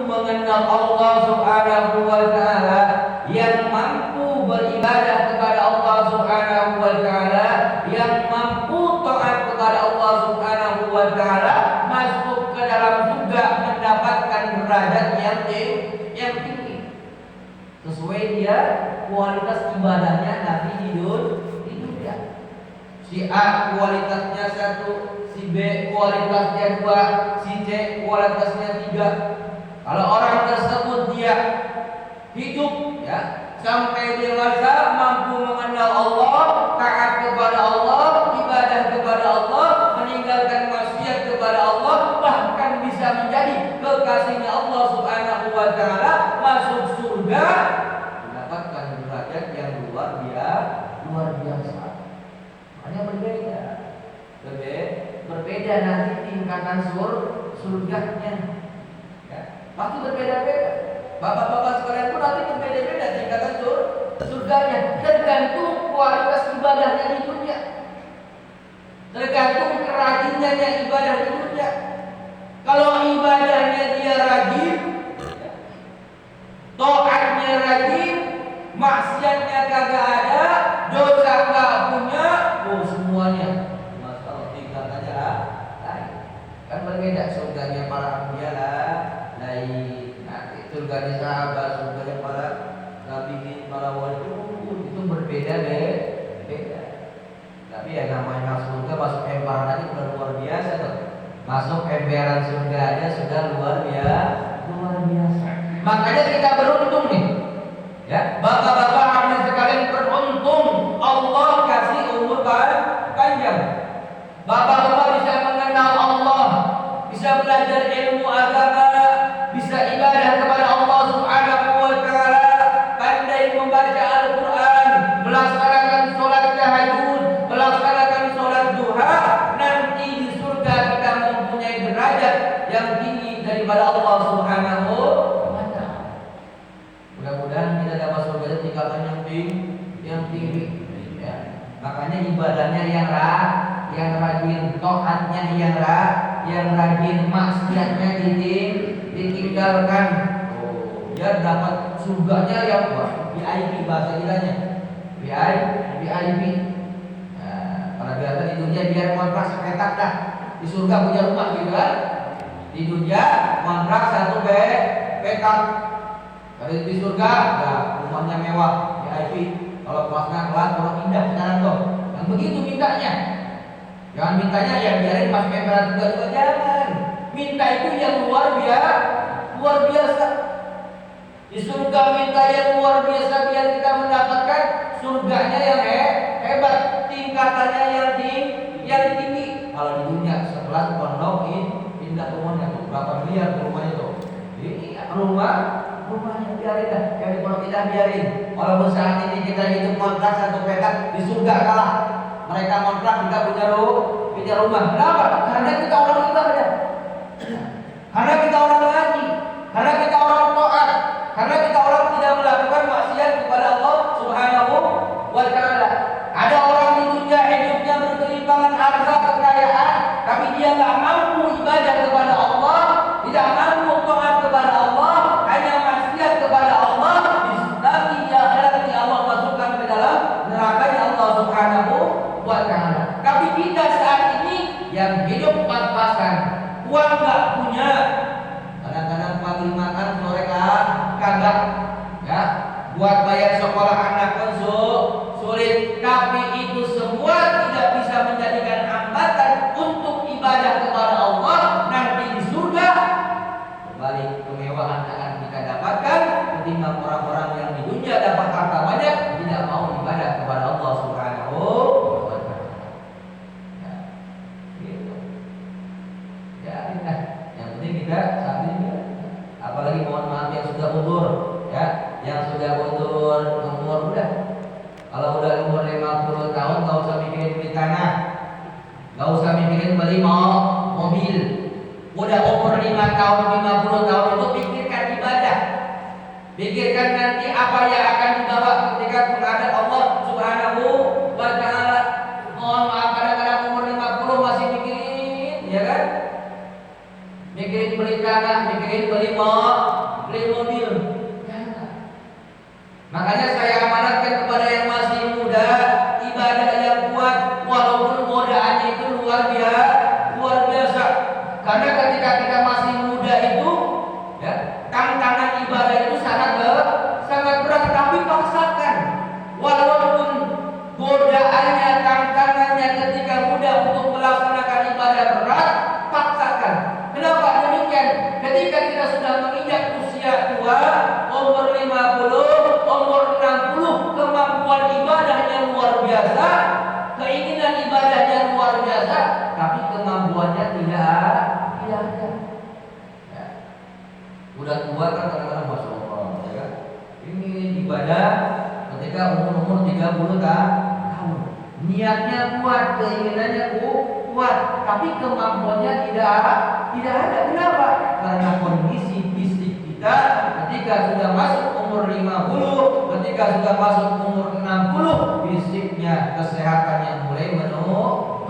mengenal Allah Subhanahu wa taala, yang mampu beribadah kepada Allah Subhanahu wa taala, yang mampu taat kepada Allah Subhanahu wa taala, masuk ke dalam surga mendapatkan derajat yang tinggi. Sesuai dia kualitas ibadahnya Nabi di dunia. Si A kualitasnya 1, si B kualitasnya 2, si C kualitasnya 3. Kalau orang tersebut dia hidup ya sampai dewasa, mampu mengenal Allah, taat kepada Allah, ibadah kepada Allah, meninggalkan maksiat kepada Allah, bahkan bisa menjadi kekasihnya Allah Subhanahu wa taala, masuk surga, mendapatkan derajat yang luar biasa. Hanya berbeda nanti tingkatan surganya. Ya, pasti berbeda-beda. Bapak-bapak sekalian pun nanti berbeda-beda tingkatan surganya, tergantung kualitas ibadahnya di dunia, tergantung kerajinannya ibadah di dunia. Kalau ibadahnya dia rajin, taatnya rajin, maksiatnya kagak ada, dosa nggak punya, semuanya masalah tingkatannya lain. Kan berbeda surganya para anbiya lain. Surganya sahabat, surganya para nabi, para wali itu berbeda. Tapi ya namanya surga, masuk emperan aja sudah luar biasa tuh. Masuk emperan surga aja sudah luar biasa. Makanya kita beruntung nih. Ya, bapak-bapak hadirin sekalian, beruntung Allah kasih umur panjang. Bapak-bapak bisa mengenal Allah, bisa belajar ilmu agama, bisa ibadah kepada Allah Subhanahu wa taala, pandai membaca Al-Qur'an, melaksanakan sholat tahajud, melaksanakan sholat duha, nanti di surga kita mempunyai derajat yang tinggi daripada Allah Subhanahu wa taala. Mudah-mudahan kita dapat surga tingkatan yang tinggi. Ya. Makanya ibadahnya yang rajin, taatnya yang rajin, maksiatnya ditinggalkan. Dia dapat surganya yang VIP, bahasa Ilanya VIP. Nah, pada biasa di dunia biar kontrak sepetak dah, di surga punya rumah gitu kan. Di dunia kontrak 1 petak. Kalau di surga ya rumahnya mewah VIP. Kalau kelasnya kelas kalau pindah sekarang tuh, yang begitu mintanya. Jangan mintanya ya biarin pas memberan juga jangan. Minta itu yang luar biasa. Di surga minta yang luar biasa biar kita mendapatkan surganya yang hebat, tingkatannya yang tinggi. Kalau di dunia sekelas pondok pindah rumahnya tuh berapa miliar tuh rumahnya tuh. Ini rumahnya biarin dah, yang kalau kita biarin. Walaupun saat ini kita hidup kontrak 1 petak, di surga kalah. Mereka kontrak kita punya rumah. Kenapa? Karena kita orang ibadah. Karena kita orang ngaji, karena kita orang taat, karena kita orang tidak melakukan maksiat kepada Allah Subhanahu wa taala. Ada orang di dunia hidupnya berkelimpangan harta kekayaan, tapi dia nggak mampu ibadah kepada Allah, tidak mampu taat kepada Allah, hanya maksiat kepada Allah. Tapi di akhirat Allah masukkan ke dalam neraka Allah Subhanahu wa taala. Tapi kita saat ini yang hidup pas-pasan, uang nggak punya, kadang-kadang pagi makan sore kagak, ya, buat bayar sekolah anak pun sulit. Tapi itu semua tidak bisa menjadikan hambatan untuk ibadah kepada Allah. Nanti di surga kembali kemewahan akan kita dapatkan ketimbang orang-orang yang di dunia dapat harta banyak tidak mau ibadah kepada Allah Subhanahu wa taala. Ya, gitu. Ya, yang penting kita saat ini, apalagi mohon maaf yang sudah umur, ya, yang sudah umur udah. Kalau udah umur 50 tahun nggak usah mikirin beli tanah, nggak usah mikirin beli mobil. Udah umur 5 tahun, 50 tahun itu pikirkan ibadah. Pikirkan nanti apa yang akan dibawa ketika menghadap Allah Subhanahu wa taala. Mohon maaf kadang-kadang umur 50 masih mikirin, ya kan? Mikirin beli tanah, mikirin beli Makanya saya amanatkan kepada yang masih muda ibadah yang kuat walaupun godaannya itu luar biasa. Karena ketika kita masih muda itu, ya, tantangan ibadah itu sangat berat, tapi paksakan. Walaupun godaannya, tantangannya ketika muda untuk melaksanakan ibadah berat, paksakan. Kenapa demikian? Ketika kita sudah menginjak usia tua, umur 50, umur 60, kemampuan ibadahnya luar biasa, keinginan ibadahnya luar biasa, tapi kemampuannya tidak ada. Ya. Udah tua kan kadang-kadang masya Allah, ya kan? Ini ibadah ketika umur 30 tahun. Niatnya kuat, keinginannya kuat, tapi kemampuannya tidak ada. Kenapa? Karena kondisi fisik kita ketika sudah masuk umur 50, ketika sudah masuk umur 60, fisiknya, kesehatannya mulai menurun.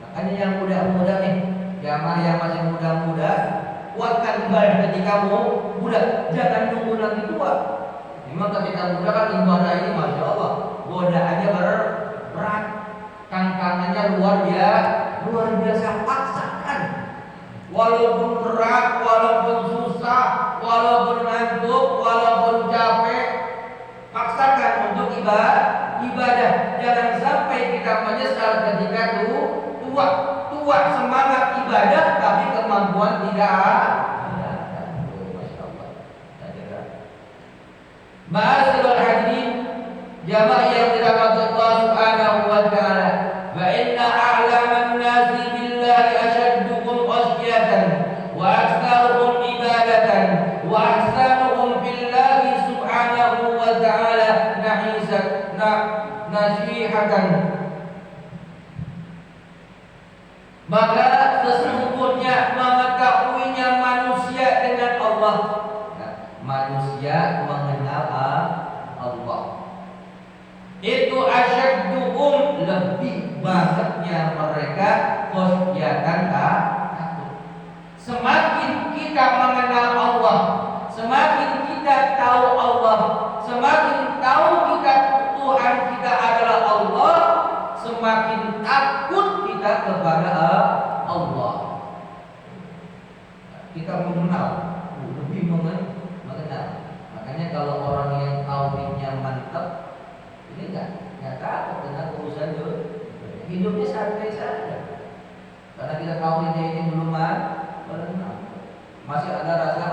Makanya yang muda-muda nih, jamaah yang masih muda-muda, kuatkan ibadah ketika muda, jangan nunggu nanti tua. Memang ketika muda kan ibadah ini masya Allah, godaannya berat, tantangannya luar biasa, paksakan. Walaupun berat, walaupun susah, walaupun ngantuk, walaupun capek, paksakan untuk ibadah. Jangan sampai kita menyesal ketika tua semangat ibadah tapi kemampuan tidak ada. Masya Allah. Ma'asyiral hadirin, jamaah yang dirahmati Allah Subhanahu wa taala, fa inna a'laman nasi billahi ashaddukum khasyatan wa aktsaruhum ibadatan wa ahsanuhum billahi subhanahu wa ta'ala nasihatan. Maka sesungguhnya mengetahuinya manusia dengan Allah, manusia mengenal Allah itu asyadduhum, lebih banyaknya mereka khasyatan, takut. Semakin kita mengenal Allah, semakin kita tahu Allah, semakin tahu kita Tuhan kita adalah Allah, semakin takut kita kepada Allah. Kita mengenal, lebih mengenal. Makanya kalau orang yang tauhidnya mantap, ini enggak takut dengan urusan hidupnya santai saja. Karena kita tauhidnya ini belum mengenal. Masih ada rasa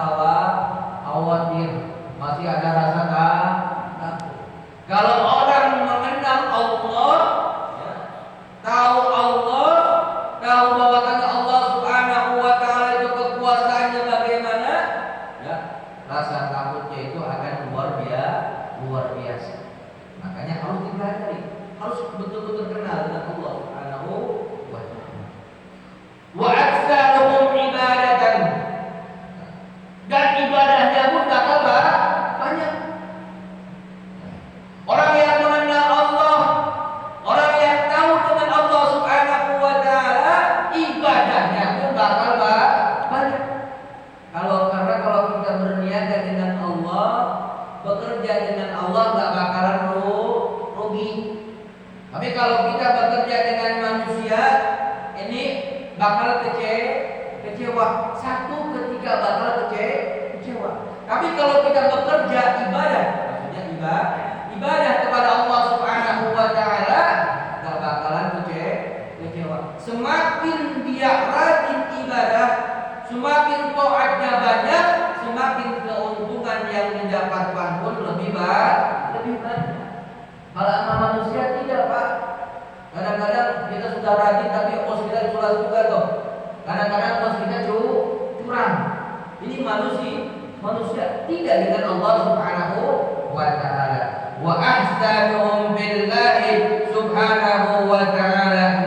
khawatir, masih ada rasa takut. Kalau orang mengenal Allah, ya, tahu Allah, tahu bahwa Allah Subhanahu wa taala itu kekuasaannya bagaimana, ya, rasa takutnya itu akan luar biasa. Makanya harus dipelajari, harus betul-betul kenal dengan Allah Subhanahu wa taala. Wa aktsaruhum ibadatan, dan ibadahnya pun bakal banyak. Orang yang mengenal Allah, orang yang tahu dengan Allah Subhanahu wa taala, ibadahnya pun bakal banyak. Kalau kita berniaga dengan Allah, bekerja dengan Allah, nggak bakalan rugi. Tapi kalau kita bekerja dengan manusia, ini bakal kecewa. Satu ketika bakal kecewa. Tapi kalau kita bekerja ibadah, maksudnya ibadah kepada Allah Subhanahu wa taala, nggak bakalan kecewa. Semakin dia rajin ibadah, semakin taatnya banyak, semakin keuntungan yang didapatkan pun lebih banyak. Kalau sama manusia tidak, Pak. Kadang-kadang kita sudah rajin tapi ongkos kita curang juga toh. Kadang-kadang ongkos kita curang. Ini manusia tidak dengan Allah Subhanahu wa taala. Wa ahsanuhum billahi subhanahu wa ta'ala